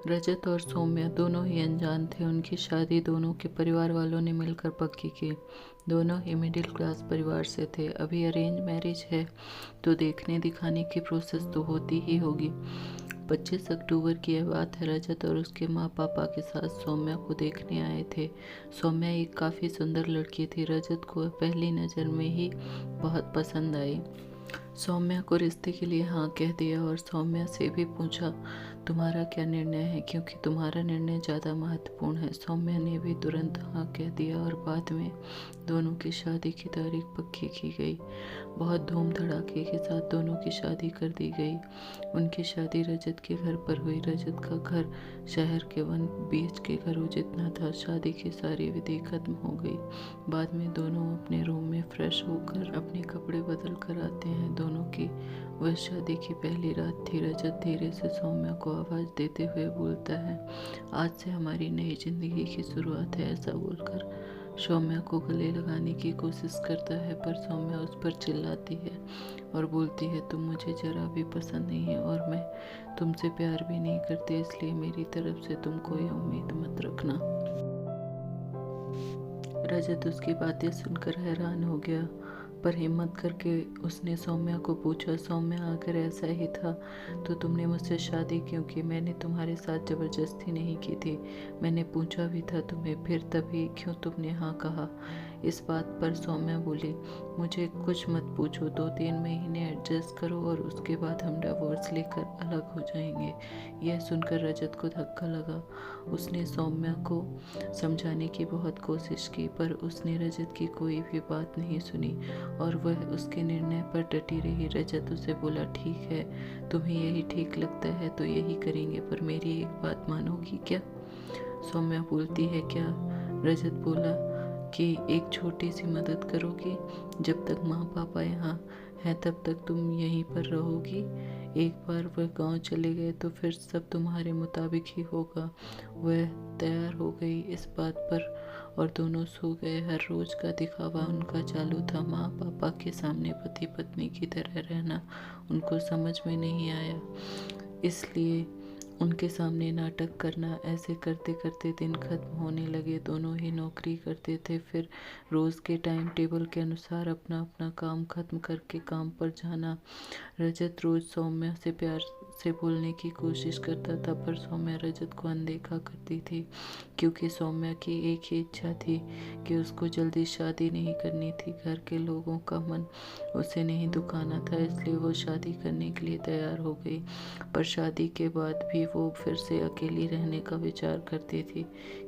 रजत और सौम्या दोनों ही अनजान थे। उनकी शादी दोनों के परिवार वालों ने मिलकर पक्की की। दोनों ही मिडिल क्लास परिवार से थे। अभी अरेंज मैरिज है तो देखने दिखाने की प्रोसेस तो होती ही होगी। 25 अक्टूबर की यह बात है। रजत और उसके माँ पापा के साथ सौम्या को देखने आए थे। सौम्या एक काफ़ी सुंदर लड़की थी। रजत को पहली नज़र में ही बहुत पसंद आई। सौम्या को रिश्ते के लिए हाँ कह दिया और सौम्या से भी पूछा तुम्हारा क्या निर्णय है, क्योंकि तुम्हारा निर्णय ज़्यादा महत्वपूर्ण है। सौम्या ने भी तुरंत हाँ कह दिया और बाद में दोनों की शादी की तारीख पक्की की गई। बहुत धूम धड़ाके के साथ दोनों की शादी कर दी गई। उनकी शादी रजत के घर पर हुई। रजत का घर शहर के 1 BHK घरों जितना था। शादी की सारी विधि खत्म हो गई। बाद में दोनों अपने रूम में फ्रेश होकर अपने कपड़े बदल कर आते हैं। दोनों की वह शादी की पहली रात थी। रजत धीरे से सौम्या को आवाज़ देते हुए बोलता है, आज से हमारी नई जिंदगी की शुरुआत है। ऐसा बोलकर सौम्या को गले लगाने की कोशिश करता है, पर सौम्या उस पर चिल्लाती है और बोलती है तुम मुझे जरा भी पसंद नहीं है और मैं तुमसे प्यार भी नहीं करती, इसलिए मेरी तरफ से तुम कोई उम्मीद मत रखना। रजत उसकी बातें सुनकर हैरान हो गया, पर हिम्मत करके उसने सौम्या को पूछा, सौम्या अगर ऐसा ही था तो तुमने मुझसे शादी क्यों की? मैंने तुम्हारे साथ ज़बरदस्ती नहीं की थी, मैंने पूछा भी था तुम्हें, फिर तभी क्यों तुमने हाँ कहा? इस बात पर सौम्या बोली, मुझे कुछ मत पूछो, 2-3 महीने एडजस्ट करो और उसके बाद हम डिवोर्स लेकर अलग हो जाएंगे। यह सुनकर रजत को धक्का लगा। उसने सौम्या को समझाने की बहुत कोशिश की, पर उसने रजत की कोई भी बात नहीं सुनी और वह उसके निर्णय पर डटी रही। रजत उसे बोला, ठीक है, तुम्हें यही ठीक लगता है तो यही करेंगे, पर मेरी एक बात मानोगी क्या? सौम्या बोलती है, क्या? रजत बोला कि एक छोटी सी मदद करोगी? जब तक माँ पापा यहाँ हैं तब तक तुम यहीं पर रहोगी। एक बार वह गांव चले गए तो फिर सब तुम्हारे मुताबिक ही होगा। वह तैयार हो गई इस बात पर और दोनों सो गए। हर रोज का दिखावा उनका चालू था। माँ पापा के सामने पति पत्नी की तरह रहना उनको समझ में नहीं आया, इसलिए उनके सामने नाटक करना। ऐसे करते करते दिन खत्म होने लगे। दोनों ही नौकरी करते थे। फिर रोज़ के टाइम टेबल के अनुसार अपना अपना काम खत्म करके काम पर जाना। रजत रोज सौम्या से प्यार से बोलने की कोशिश करता था, पर सौम्या रजत को अनदेखा करती थी, क्योंकि सौम्या की एक ही इच्छा थी कि उसको जल्दी शादी नहीं करनी थी। घर के लोगों का मन उसे नहीं दुखाना था, इसलिए वो शादी करने के लिए तैयार हो गई। पर शादी के बाद भी वो फिर से अकेली रहने का विचार करती थी,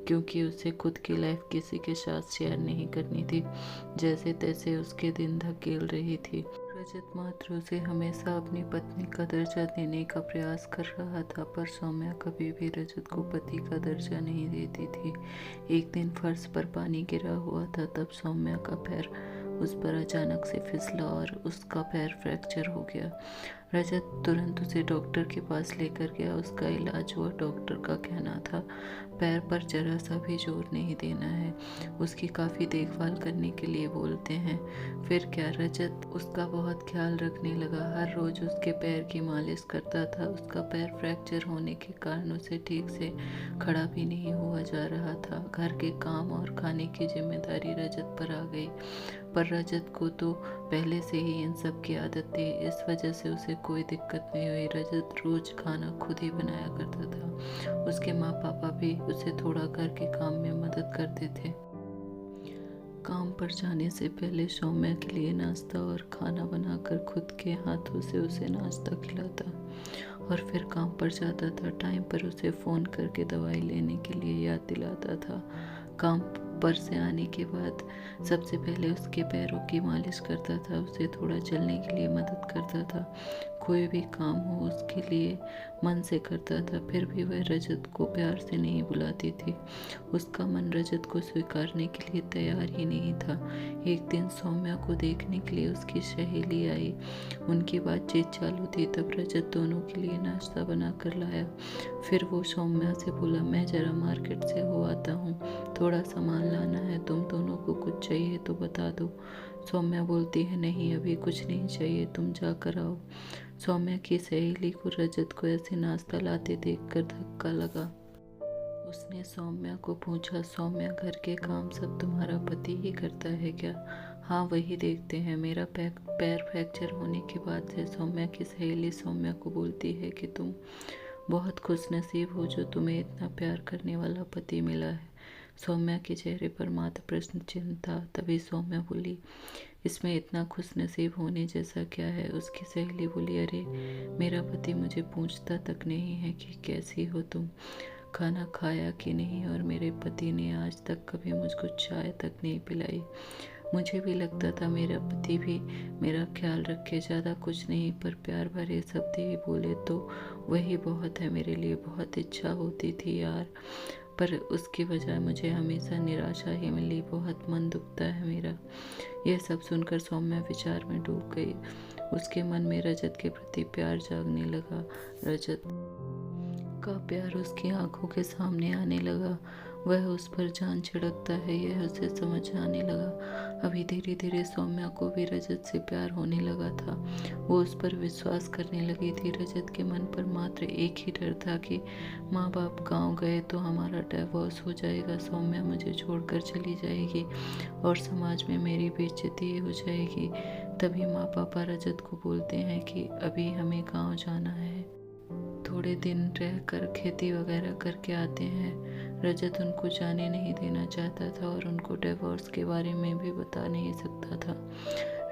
क्योंकि उसे खुद की लाइफ किसी के साथ शेयर नहीं करनी थी। जैसे तैसे उसके दिन धकेल रही थी। रजत मात्र उसे हमेशा अपनी पत्नी का दर्जा देने का प्रयास कर रहा था, पर सौम्या कभी भी रजत को पति का दर्जा नहीं देती थी। एक दिन फर्श पर पानी गिरा हुआ था, तब सौम्या का पैर उस पर अचानक से फिसला और उसका पैर फ्रैक्चर हो गया। रजत तुरंत उसे डॉक्टर के पास लेकर गया। उसका इलाज हुआ। डॉक्टर का कहना था पैर पर जरा सा भी जोर नहीं देना है, उसकी काफ़ी देखभाल करने के लिए बोलते हैं। फिर क्या, रजत उसका बहुत ख्याल रखने लगा। हर रोज़ उसके पैर की मालिश करता था। उसका पैर फ्रैक्चर होने के कारण उसे ठीक से खड़ा भी नहीं हुआ जा रहा था। घर के काम और खाने की जिम्मेदारी रजत पर आ गई, पर रजत को तो पहले से ही इन सब की आदत थी, इस वजह से उसे कोई दिक्कत नहीं हुई। रजत रोज खाना खुद ही बनाया करता था। उसके माँ पापा भी उसे थोड़ा घर के काम में मदद करते थे। काम पर जाने से पहले सौम्या के लिए नाश्ता और खाना बनाकर खुद के हाथों से उसे नाश्ता खिलाता और फिर काम पर जाता था। टाइम पर उसे फ़ोन करके दवाई लेने के लिए याद दिलाता था। काम पर से आने के बाद सबसे पहले उसके पैरों की मालिश करता था, उसे थोड़ा चलने के लिए मदद करता था। कोई भी काम हो उसके लिए मन से करता था। फिर भी वह रजत को प्यार से नहीं बुलाती थी। उसका मन रजत को स्वीकारने के लिए तैयार ही नहीं था। एक दिन सौम्या को देखने के लिए उसकी सहेली आई। उनकी बातचीत चालू थी, तब रजत दोनों के लिए नाश्ता बना कर लाया। फिर वो सौम्या से बोला, मैं जरा मार्केट से हो आता हूँ, थोड़ा सामान लाना है, तुम दोनों को कुछ चाहिए तो बता दो। सौम्या बोलती है नहीं अभी कुछ नहीं चाहिए, तुम जा कर आओ। सौम्या की सहेली को रजत को ऐसे नाश्ता लाते देखकर धक्का लगा। उसने सौम्या को पूछा, सौम्या घर के काम सब तुम्हारा पति ही करता है क्या? हाँ वही देखते हैं। मेरा पैर फ्रैक्चर होने के बाद से सौम्या की सहेली सौम्या को बोलती है कि तुम बहुत खुशनसीब हो जो तुम्हें इतना प्यार करने वाला पति मिला है। सौम्या के चेहरे पर मात्र प्रश्न चिन्ह था। तभी सौम्या बोली, इसमें इतना खुशनसीब होने जैसा क्या है? उसकी सहेली बोली, अरे मेरा पति मुझे पूछता तक नहीं है कि कैसी हो तुम, खाना खाया कि नहीं, और मेरे पति ने आज तक कभी मुझको चाय तक नहीं पिलाई। मुझे भी लगता था मेरा पति भी मेरा ख्याल रखे, ज़्यादा कुछ नहीं, पर प्यार भरे शब्द ही बोले तो वही बहुत है मेरे लिए। बहुत इच्छा होती थी यार, पर उसकी बजाय मुझे हमेशा निराशा ही मिली। बहुत मन दुखता है मेरा। यह सब सुनकर सौम्या विचार में डूब गई। उसके मन में रजत के प्रति प्यार जागने लगा। रजत का प्यार उसकी आंखों के सामने आने लगा। वह उस पर जान छिड़कता है, यह उसे समझ आने लगा। अभी धीरे धीरे सौम्या को भी रजत से प्यार होने लगा था। वो उस पर विश्वास करने लगी थी। रजत के मन पर मात्र एक ही डर था कि माँ बाप गांव गए तो हमारा डिवोर्स हो जाएगा, सौम्या मुझे छोड़कर चली जाएगी और समाज में मेरी बेइज्जती हो जाएगी। तभी माँ पापा रजत को बोलते हैं कि अभी हमें गाँव जाना है, थोड़े दिन रह कर खेती वगैरह करके आते हैं। रजत उनको जाने नहीं देना चाहता था और उनको डिवोर्स के बारे में भी बता नहीं सकता था।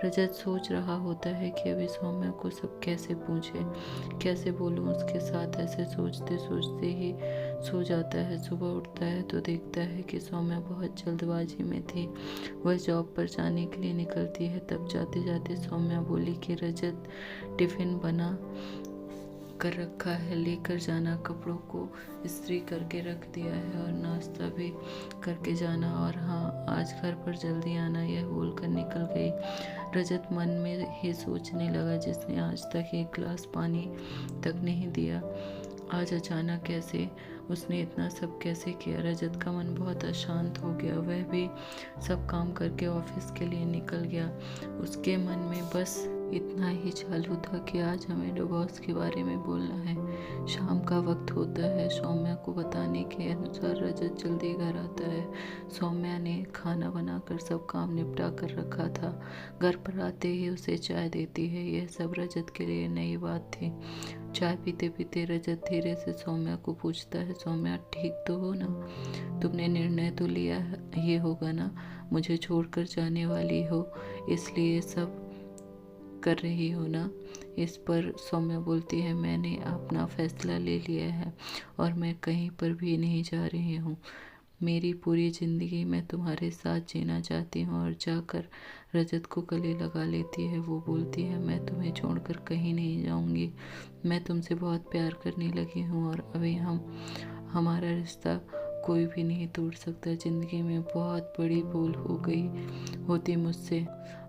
रजत सोच रहा होता है कि अभी सौम्या को सब कैसे पूछे, कैसे बोलूं उसके साथ। ऐसे सोचते सोचते ही सो जाता है। सुबह उठता है तो देखता है कि सौम्या बहुत जल्दबाजी में थी। वह जॉब पर जाने के लिए निकलती है। तब जाते जाते सौम्या बोली कि रजत टिफिन बना कर रखा है, लेकर जाना, कपड़ों को इस्त्री करके रख दिया है और नाश्ता भी करके जाना, और हाँ आज घर पर जल्दी आना। यह बोलकर निकल गई। रजत मन में ही सोचने लगा, जिसने आज तक एक गिलास पानी तक नहीं दिया, आज अचानक कैसे, उसने इतना सब कैसे किया। रजत का मन बहुत अशांत हो गया। वह भी सब काम करके ऑफिस के लिए निकल गया। उसके मन में बस इतना ही चालू था कि आज हमें डिवोर्स के बारे में बोलना है। शाम का वक्त होता है। सौम्या को बताने के अनुसार रजत जल्दी घर आता है। सौम्या ने खाना बनाकर सब काम निपटा कर रखा था। घर पर आते ही उसे चाय देती है। यह सब रजत के लिए नई बात थी। चाय पीते पीते रजत धीरे से सौम्या को पूछता है, सौम्या ठीक तो हो ना? तुमने निर्णय तो लिया ही होगा ना, मुझे छोड़कर जाने वाली हो, इसलिए सब कर रही हो ना? इस पर सौम्या बोलती है, मैंने अपना फैसला ले लिया है और मैं कहीं पर भी नहीं जा रही हूँ। मेरी पूरी ज़िंदगी मैं तुम्हारे साथ जीना चाहती हूँ। और जाकर रजत को गले लगा लेती है। वो बोलती है, मैं तुम्हें छोड़कर कहीं नहीं जाऊँगी, मैं तुमसे बहुत प्यार करने लगी हूँ और अभी हमारा रिश्ता कोई भी नहीं तोड़ सकता। ज़िंदगी में बहुत बड़ी भूल हो गई होती मुझसे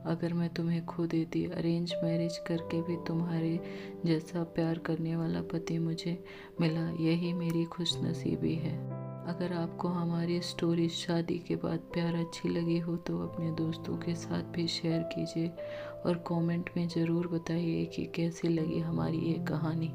अगर मैं तुम्हें खो देती। अरेंज मैरिज करके भी तुम्हारे जैसा प्यार करने वाला पति मुझे मिला, यही मेरी खुशनसीबी है। अगर आपको हमारी स्टोरी शादी के बाद प्यार अच्छी लगी हो तो अपने दोस्तों के साथ भी शेयर कीजिए और कमेंट में ज़रूर बताइए कि कैसी लगी हमारी ये कहानी।